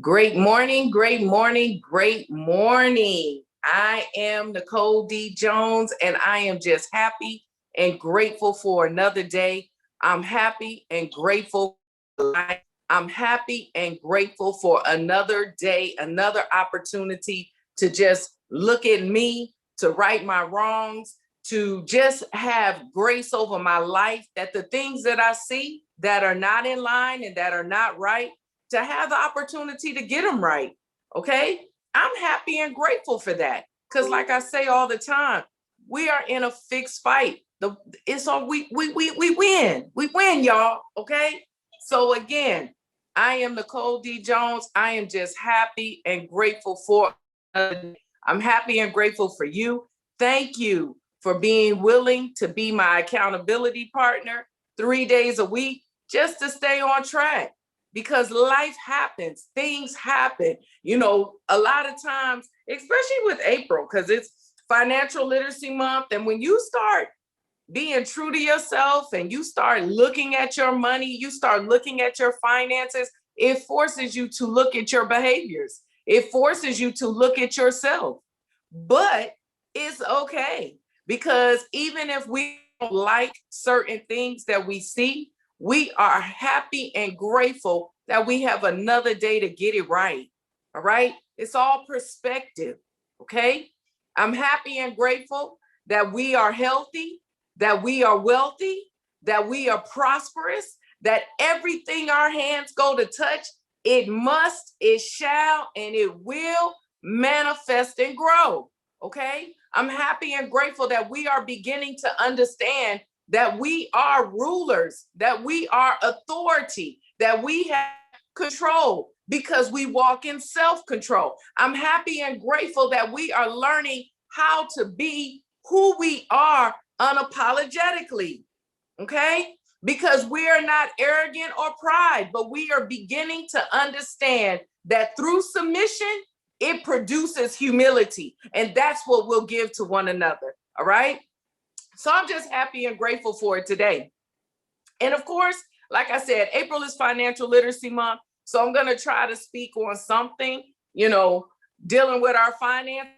Great morning, great morning, great morning. I am Nicole D. Jones, and I am just happy and grateful for another day. I'm happy and grateful for life. I'm happy and grateful for another day, another opportunity to just look at me, to right my wrongs, to just have grace over my life, that the things that I see that are not in line and that are not right, to have the opportunity to get them right. Okay. I'm happy and grateful for that. Because like I say all the time, we are in a fixed fight. It's all we win. We win, y'all. Okay. So again, I am Nicole D. Jones. I am just happy and grateful for I'm happy and grateful for you. Thank you for being willing to be my accountability partner 3 days a week just to stay on track. Because life happens, things happen. A lot of times, especially with April, because it's Financial Literacy Month. And when you start being true to yourself and you start looking at your money, you start looking at your finances, it forces you to look at your behaviors. It forces you to look at yourself. But it's okay, because even if we don't like certain things that we see, we are happy and grateful that we have another day to get it right. All right. It's all perspective. Okay. I'm happy and grateful that we are healthy, that we are wealthy, that we are prosperous, that everything our hands go to touch, it must, it shall, and it will manifest and grow. Okay. I'm happy and grateful that we are beginning to understand that we are rulers, that we are authority, that we have control because we walk in self-control. I'm happy and grateful that we are learning how to be who we are unapologetically, okay? Because we are not arrogant or pride, but we are beginning to understand that through submission, it produces humility, and that's what we'll give to one another, all right? So I'm just happy and grateful for it today. And of course, like I said, April is Financial Literacy Month. So I'm going to try to speak on something, dealing with our finances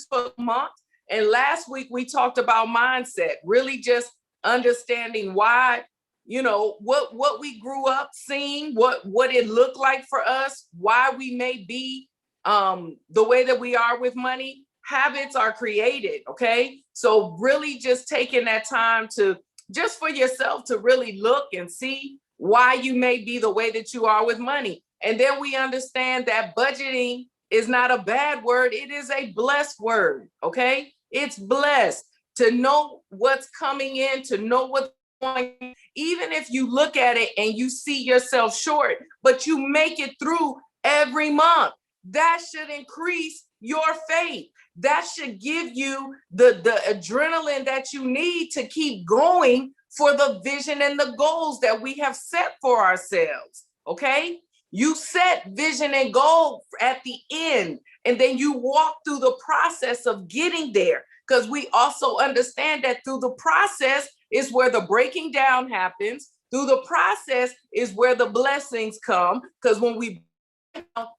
for the month. And last week we talked about mindset, really just understanding why, what we grew up seeing, what it looked like for us, why we may be the way that we are with money. Habits are created, okay? So really just taking that time to just for yourself to really look and see why you may be the way that you are with money. And then we understand that budgeting is not a bad word. It is a blessed word, okay? It's blessed to know what's coming in, to know what's going, even if you look at it and you see yourself short, but you make it through every month. That should increase your faith. That should give you the adrenaline that you need to keep going for the vision and the goals that we have set for ourselves. Okay? You set vision and goal at the end, and then you walk through the process of getting there. Because we also understand that through the process is where the breaking down happens. Through the process is where the blessings come. Because when we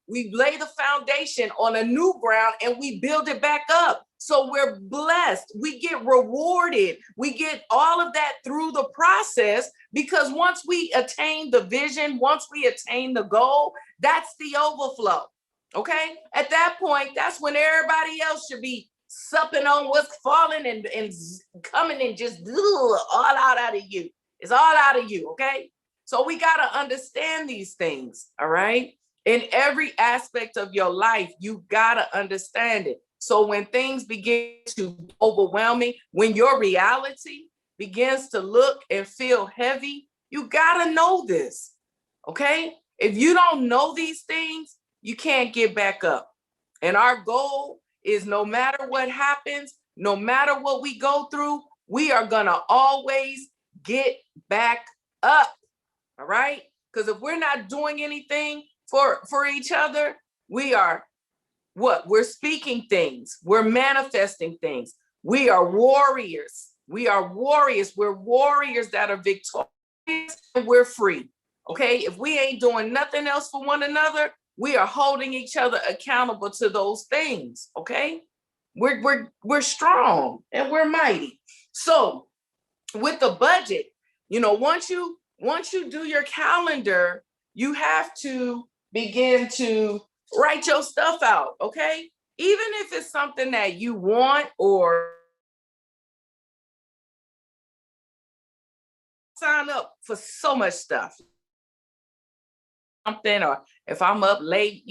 lay the foundation on a new ground and we build it back up. So we're blessed. We get rewarded. We get all of that through the process, because once we attain the vision, once we attain the goal, that's the overflow. Okay. At that point, that's when everybody else should be supping on what's falling and coming and just all out of you. It's all out of you. Okay. So we got to understand these things. All right. In every aspect of your life, you got to understand it. So when things begin to be overwhelming, when your reality begins to look and feel heavy, you got to know this, okay? If you don't know these things, you can't get back up. And our goal is, no matter what happens, no matter what we go through, we are going to always get back up, all right? Because if we're not doing anything for each other, we are what? We're speaking things. We're manifesting things. We are warriors. We are warriors. We're warriors that are victorious, and we're free. Okay. If we ain't doing nothing else for one another, we are holding each other accountable to those things. Okay. We're strong and we're mighty. So with the budget, once you do your calendar, you have to begin to write your stuff out. Okay. Even if it's something that you want or sign up for so much stuff, something, or if I'm up late,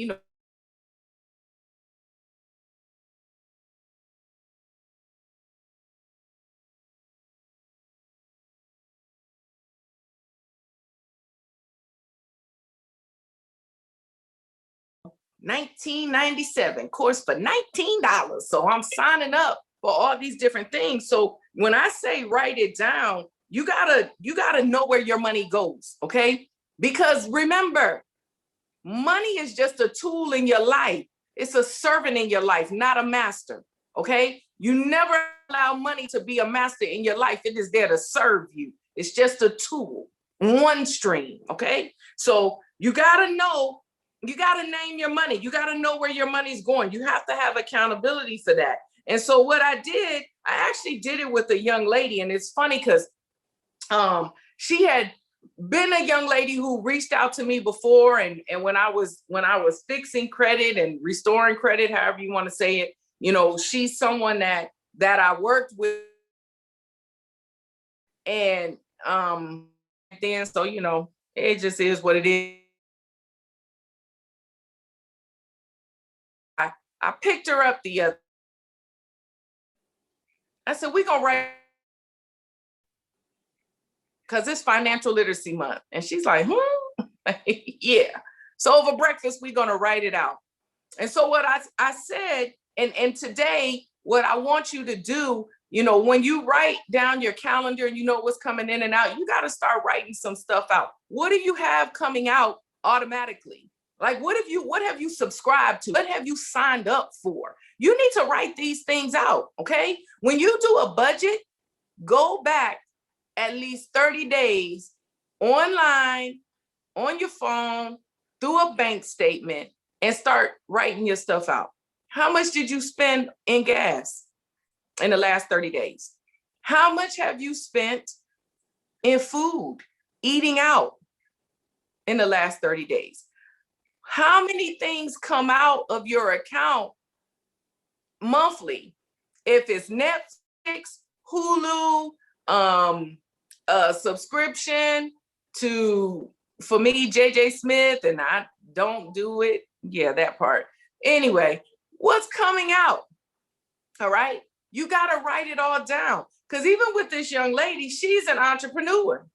1997 course for $19. So I'm signing up for all these different things. So when I say write it down, you gotta know where your money goes, okay? Because remember, money is just a tool in your life. It's a servant in your life, not a master, okay? You never allow money to be a master in your life. It is there to serve you. It's just a tool, one stream, okay? So you gotta know, you gotta name your money. You gotta know where your money's going. You have to have accountability for that. And so what I did, I actually did it with a young lady, and it's funny because she had been a young lady who reached out to me before, and when I was fixing credit and restoring credit, however you want to say it, she's someone that I worked with, and then so it just is what it is. I picked her up the other. I said, we're gonna write, because it's financial literacy month. And she's like, yeah. So over breakfast, we're gonna write it out. And so what I said, and today, what I want you to do, when you write down your calendar and you know what's coming in and out, you got to start writing some stuff out. What do you have coming out automatically? Like, what have you subscribed to? What have you signed up for? You need to write these things out, okay? When you do a budget, go back at least 30 days online, on your phone, through a bank statement, and start writing your stuff out. How much did you spend in gas in the last 30 days? How much have you spent in food, eating out in the last 30 days? How many things come out of your account monthly? If it's Netflix, Hulu, a subscription to, for me, JJ Smith, and I don't do it. Yeah, that part. Anyway, what's coming out? All right. You got to write it all down. Because even with this young lady, she's an entrepreneur.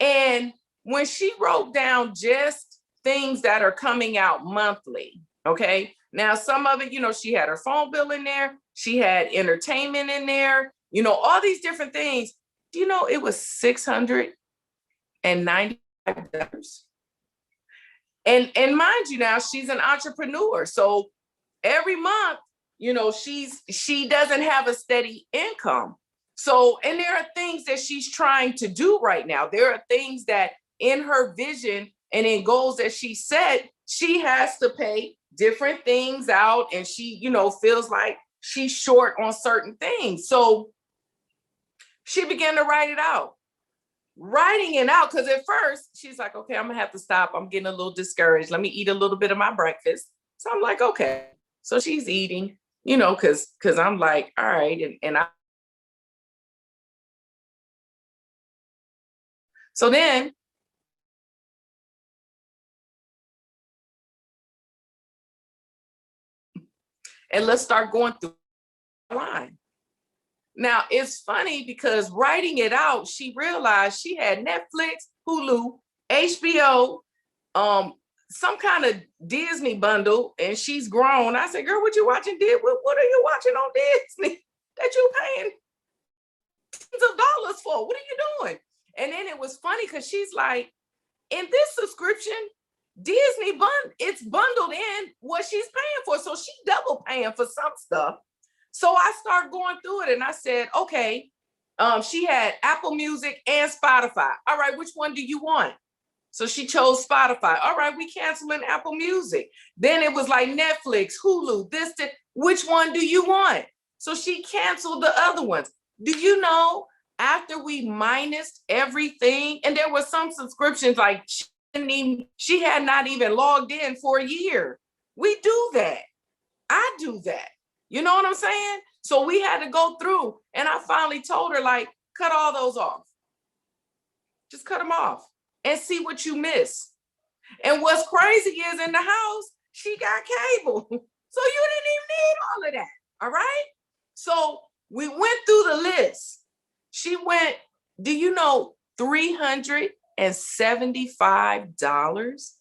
And when she wrote down just things that are coming out monthly, okay? Now, some of it, she had her phone bill in there. She had entertainment in there, all these different things. It was $695. And mind you, now she's an entrepreneur. So every month, she doesn't have a steady income. So, and there are things that she's trying to do right now. There are things that in her vision and in goals that she set, she has to pay different things out. And she, feels like she's short on certain things. So she began to write it out. Writing it out, because at first she's like, okay, I'm gonna have to stop. I'm getting a little discouraged. Let me eat a little bit of my breakfast. So I'm like, okay. So she's eating, because I'm like, all right, and I. So then, and let's start going through the line. Now it's funny because writing it out, she realized she had Netflix, Hulu, HBO, some kind of Disney bundle, and she's grown. I said, girl, what you watching? What are you watching on Disney that you paying tens of dollars for? What are you doing? And then it was funny because she's like, in this subscription, Disney it's bundled in what she's paying for. So she double paying for some stuff. So I started going through it and I said, okay, she had Apple Music and Spotify. All right, which one do you want? So she chose Spotify. All right, we canceling Apple Music. Then it was like Netflix, Hulu, which one do you want? So she canceled the other ones. Do you know, after we minused everything, and there were some subscriptions like she had not even logged in for a year. We do that. I do that. You know what I'm saying? So we had to go through, and I finally told her, like, cut all those off. Just cut them off and see what you miss. And what's crazy is, in the house, she got cable. So you didn't even need all of that. All right. So we went through the list. She went, do you know, $375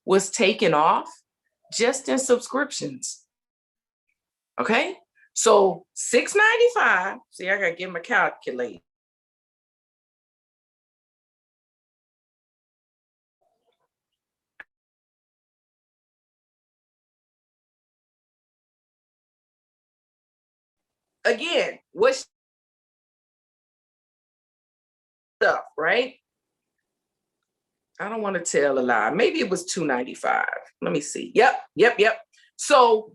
was taken off just in subscriptions. Okay. So $695. See, I got to get my calculator. Again, what stuff, right? I don't want to tell a lie. Maybe it was $295. Let me see. Yep. So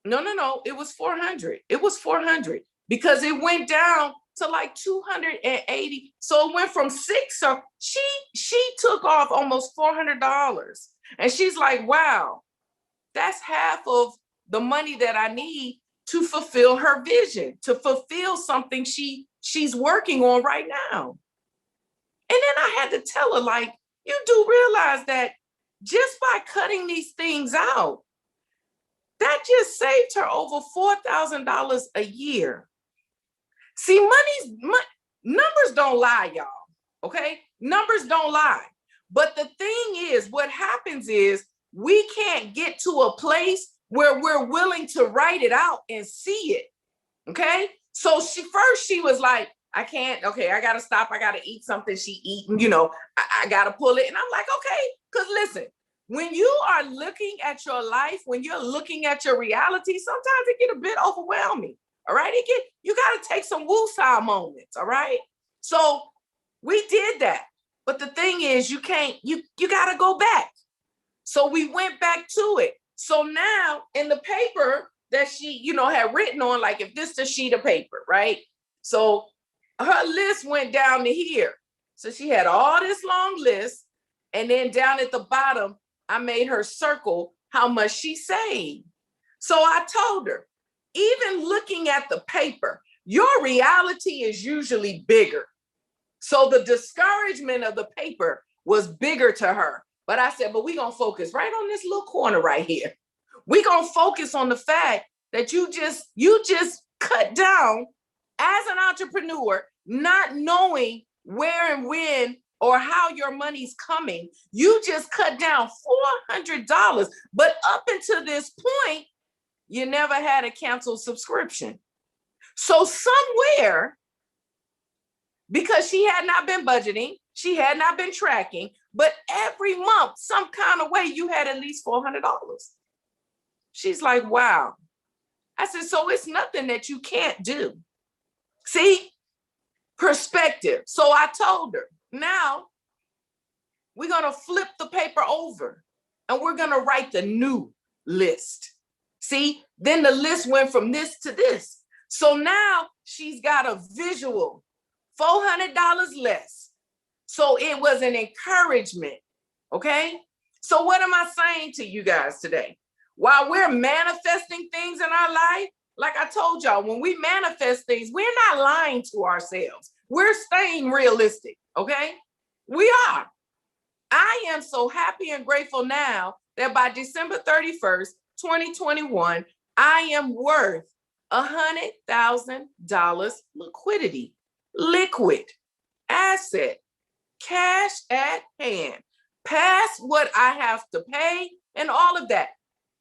no. It was $400. It was $400 because it went down to like $280. So it went from six. So she took off almost $400. And she's like, wow, that's half of the money that I need to fulfill her vision, to fulfill something she's working on right now. And then I had to tell her, like, you do realize that just by cutting these things out, that just saved her over $4,000 a year. See, numbers don't lie, y'all. Okay? Numbers don't lie. But the thing is, what happens is we can't get to a place where we're willing to write it out and see it. Okay? So she was like, I can't, okay, I gotta stop, I gotta eat something she eating, I gotta pull it. And I'm like, okay, because listen, when you are looking at your life, when you're looking at your reality, sometimes it get a bit overwhelming. All right, you gotta take some woosah moments. All right, so we did that, but the thing is, you gotta go back. So we went back to it. So now in the paper that she, had written on, like, if this is a sheet of paper, right? So her list went down to here. So she had all this long list. And then down at the bottom, I made her circle how much she saved. So I told her, even looking at the paper, your reality is usually bigger. So the discouragement of the paper was bigger to her. But I said, but we're going to focus right on this little corner right here. We're going to focus on the fact that you just cut down as an entrepreneur, not knowing where and when or how your money's coming. You just cut down $400. But up until this point, you never had a canceled subscription. So somewhere, because she had not been budgeting, she had not been tracking, but every month, some kind of way, you had at least $400. She's like, wow. I said, so it's nothing that you can't do. See, perspective. So I told her, now we're going to flip the paper over and we're going to write the new list. See, then the list went from this to this. So now she's got a visual, $400 less. So it was an encouragement. Okay. So what am I saying to you guys today? While we're manifesting things in our life, like I told y'all, when we manifest things, we're not lying to ourselves. We're staying realistic, okay? We are. I am so happy and grateful now that by December 31st, 2021, I am worth $100,000 liquidity, liquid asset, cash at hand, past what I have to pay and all of that.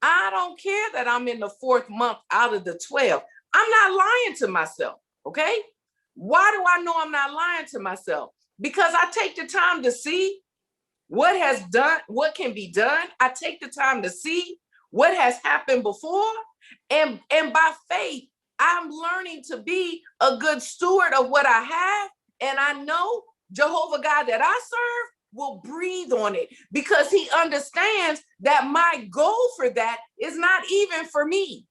I don't care that I'm in the 4th month out of the 12. I'm not lying to myself, okay? Why do I know I'm not lying to myself? Because I take the time to see what can be done. I take the time to see what has happened before. And by faith, I'm learning to be a good steward of what I have. And I know Jehovah God that I serve will breathe on it because he understands that my goal for that is not even for me.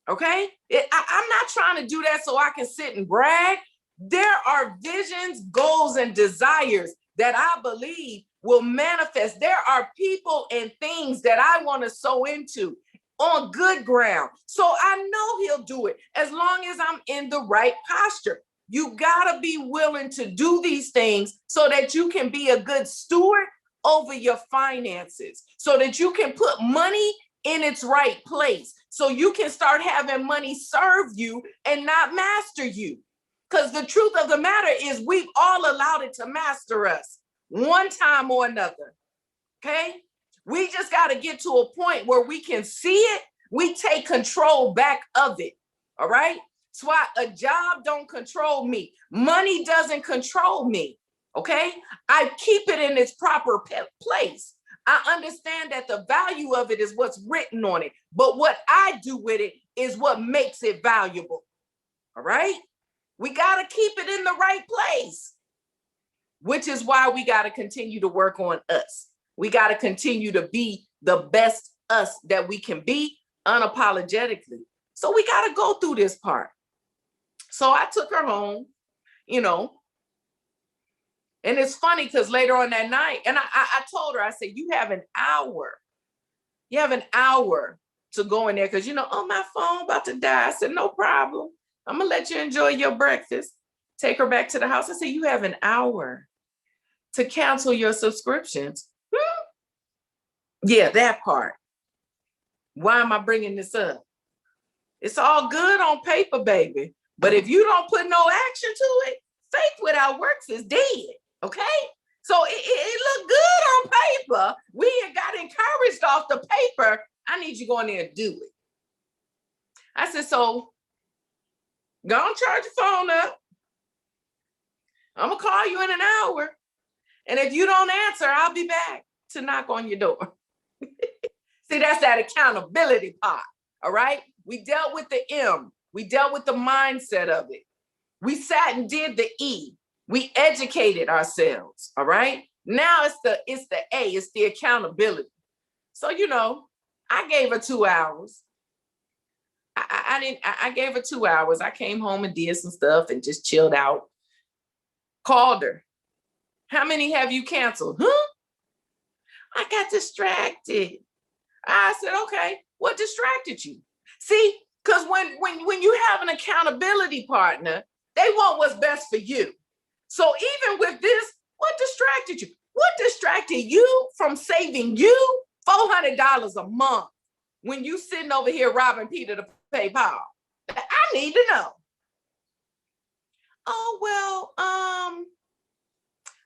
Okay? I'm not trying to do that so I can sit and brag. There are visions, goals, and desires that I believe will manifest. There are people and things that I want to sow into on good ground. So I know he'll do it as long as I'm in the right posture. You got to be willing to do these things so that you can be a good steward over your finances, so that you can put money in its right place, so you can start having money serve you and not master you. Because the truth of the matter is we've all allowed it to master us one time or another. Okay? We just got to get to a point where we can see it. We take control back of it. All right? That's why a job don't control me. Money doesn't control me. Okay? I keep it in its proper place. I understand that the value of it is what's written on it, but what I do with it is what makes it valuable. All right? We got to keep it in the right place, which is why we got to continue to work on us. We got to continue to be the best us that we can be unapologetically. So we got to go through this part. So I took her home, and it's funny because later on that night, and I told her, I said, you have an hour. You have an hour to go in there because, oh, my phone about to die. I said, no problem. I'm going to let you enjoy your breakfast. Take her back to the house. I said, you have an hour to cancel your subscriptions. Yeah, that part. Why am I bringing this up? It's all good on paper, baby. But if you don't put no action to it, faith without works is dead. Okay? So it looked good on paper. We got encouraged off the paper. I need you to go in there and do it. I said, so go and charge your phone up. I'm going to call you in an hour. And if you don't answer, I'll be back to knock on your door. See, that's that accountability part. All right? We dealt with the M. We dealt with the mindset of it. We sat and did the E. We educated ourselves. All right? Now it's the A. It's the accountability. So, I gave her 2 hours. I gave her 2 hours. I came home and did some stuff and just chilled out. Called her. How many have you canceled? Huh? I got distracted. I said, okay, what distracted you? See, because when you have an accountability partner, they want what's best for you. So even with this, what distracted you? What distracted you from saving you $400 a month when you sitting over here robbing Peter to pay Paul? I need to know. Oh, well,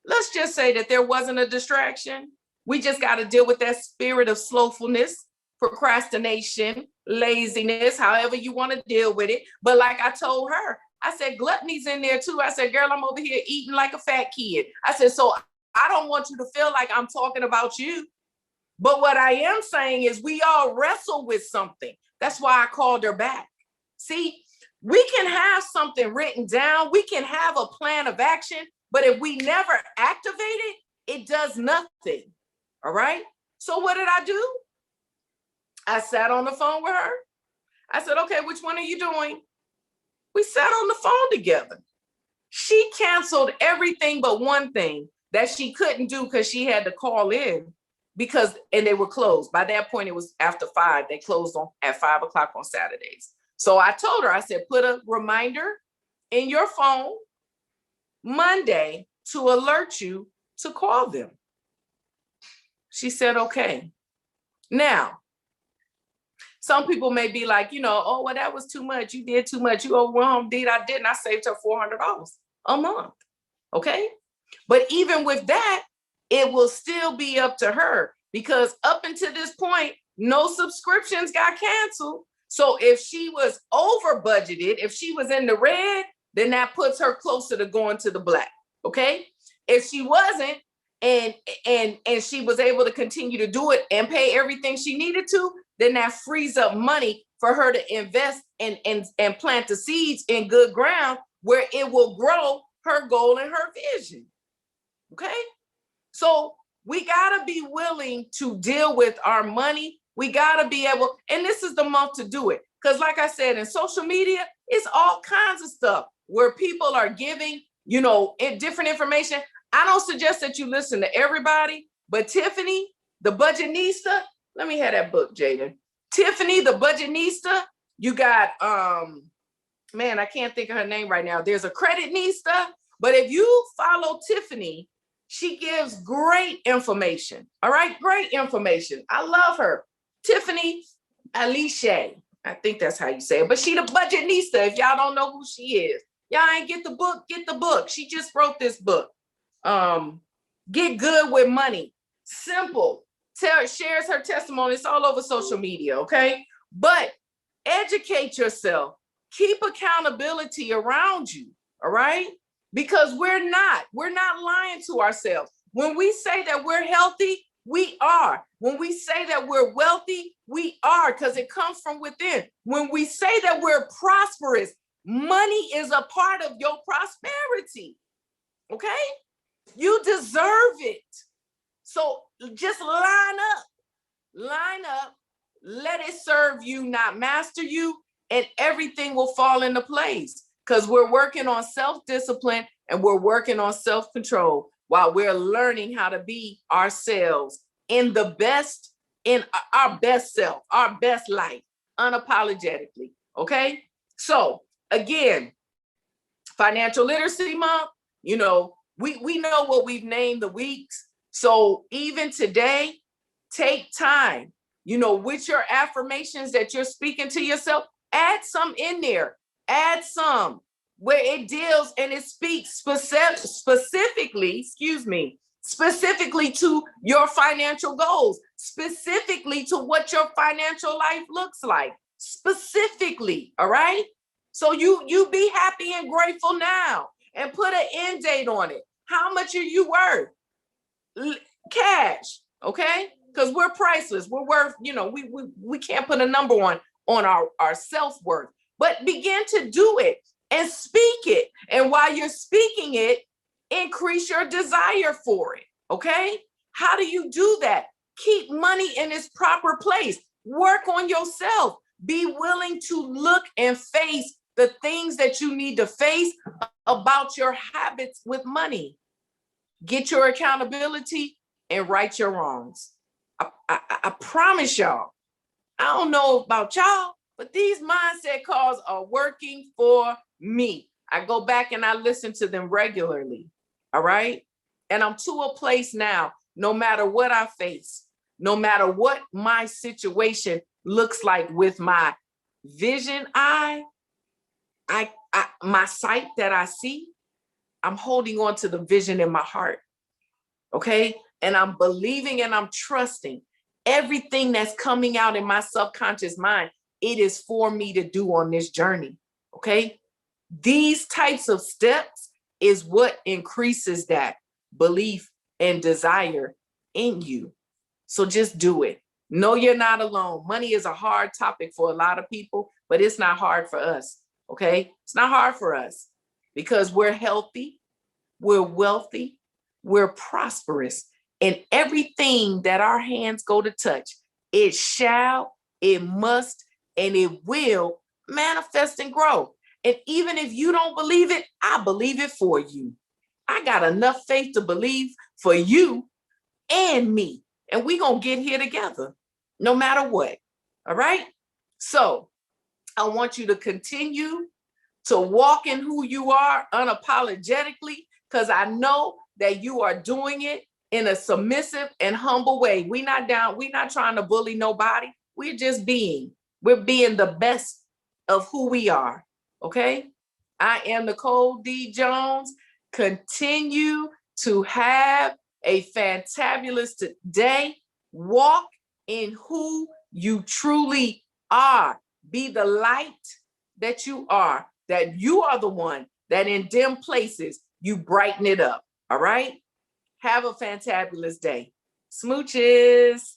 let's just say that there wasn't a distraction. We just got to deal with that spirit of slowfulness, procrastination, laziness, however you want to deal with it. But like I told her, I said, gluttony's in there too. I said, girl, I'm over here eating like a fat kid. I said, so I don't want you to feel like I'm talking about you. But what I am saying is we all wrestle with something. That's why I called her back. See, we can have something written down. We can have a plan of action. But if we never activate it, it does nothing. All right. So what did I do? I sat on the phone with her. I said, okay, which one are you doing? We sat on the phone together. She canceled everything but one thing that she couldn't do because she had to call in and they were closed. By that point, it was after 5. They closed at 5 o'clock on Saturdays. So I told her, I said, put a reminder in your phone Monday to alert you to call them. She said, okay. Now, some people may be like, oh, well, that was too much. You did too much. You overwhelmed. I didn't. I saved her $400 a month. Okay. But even with that, it will still be up to her because up until this point, no subscriptions got canceled. So if she was over budgeted, if she was in the red, then that puts her closer to going to the black. Okay. If she wasn't, and she was able to continue to do it and pay everything she needed to, then that frees up money for her to invest and plant the seeds in good ground where it will grow her goal and her vision. Okay. So we got to be willing to deal with our money. We got to be able, and this is the month to do it. Because like I said, in social media, it's all kinds of stuff where people are giving, different information. I don't suggest that you listen to everybody, but Tiffany, the Budgetnista, let me have that book, Jaden. Tiffany, the Budgetnista, you got, man, I can't think of her name right now. There's a Creditnista, but if you follow Tiffany, she gives great information. All right, great information. I love her. Tiffany Alice, I think that's how you say it, but she the Budgetnista. If y'all don't know who she is, y'all ain't get the book, get the book. She just wrote this book. Get Good with Money. Simple. Shares her testimony. It's all over social media, okay? But educate yourself. Keep accountability around you, all right? Because we're not lying to ourselves. When we say that we're healthy, we are. When we say that we're wealthy, we are, because it comes from within. When we say that we're prosperous, money is a part of your prosperity, okay? You deserve it. So just line up, let it serve you, not master you, and everything will fall into place. Because we're working on self-discipline and we're working on self-control while we're learning how to be ourselves in our best self, our best life, unapologetically. Okay. So again, Financial Literacy Month, we know what we've named the weeks. So even today, take time, with your affirmations that you're speaking to yourself, add some in there. Add some where it deals and it speaks specifically to your financial goals, specifically to what your financial life looks like, specifically. All right. So you be happy and grateful now and put an end date on it. How much are you worth? Cash. Okay. Because we're priceless. We're worth, we can't put a number on our self-worth. But begin to do it and speak it. And while you're speaking it, increase your desire for it. Okay? How do you do that? Keep money in its proper place. Work on yourself. Be willing to look and face the things that you need to face about your habits with money. Get your accountability and right your wrongs. I promise y'all, I don't know about y'all, but these mindset calls are working for me. I go back and I listen to them regularly. All right. And I'm to a place now, no matter what I face, no matter what my situation looks like with my vision eye, my sight that I see, I'm holding on to the vision in my heart. Okay. And I'm believing and I'm trusting everything that's coming out in my subconscious mind. It is for me to do on this journey. Okay. These types of steps is what increases that belief and desire in you. So just do it. No, you're not alone. Money is a hard topic for a lot of people, but it's not hard for us. Okay. It's not hard for us because we're healthy, we're wealthy, we're prosperous, and everything that our hands go to touch, it shall, it must, and it will manifest and grow. And even if you don't believe it, I believe it for you. I got enough faith to believe for you and me. And we're going to get here together, no matter what. All right? So I want you to continue to walk in who you are unapologetically, because I know that you are doing it in a submissive and humble way. We're not trying to bully nobody. We're being the best of who we are. Okay. I am Nicole D. Jones. Continue to have a fantabulous day. Walk in who you truly are. Be the light that you are the one that in dim places, you brighten it up. All right. Have a fantabulous day. Smooches.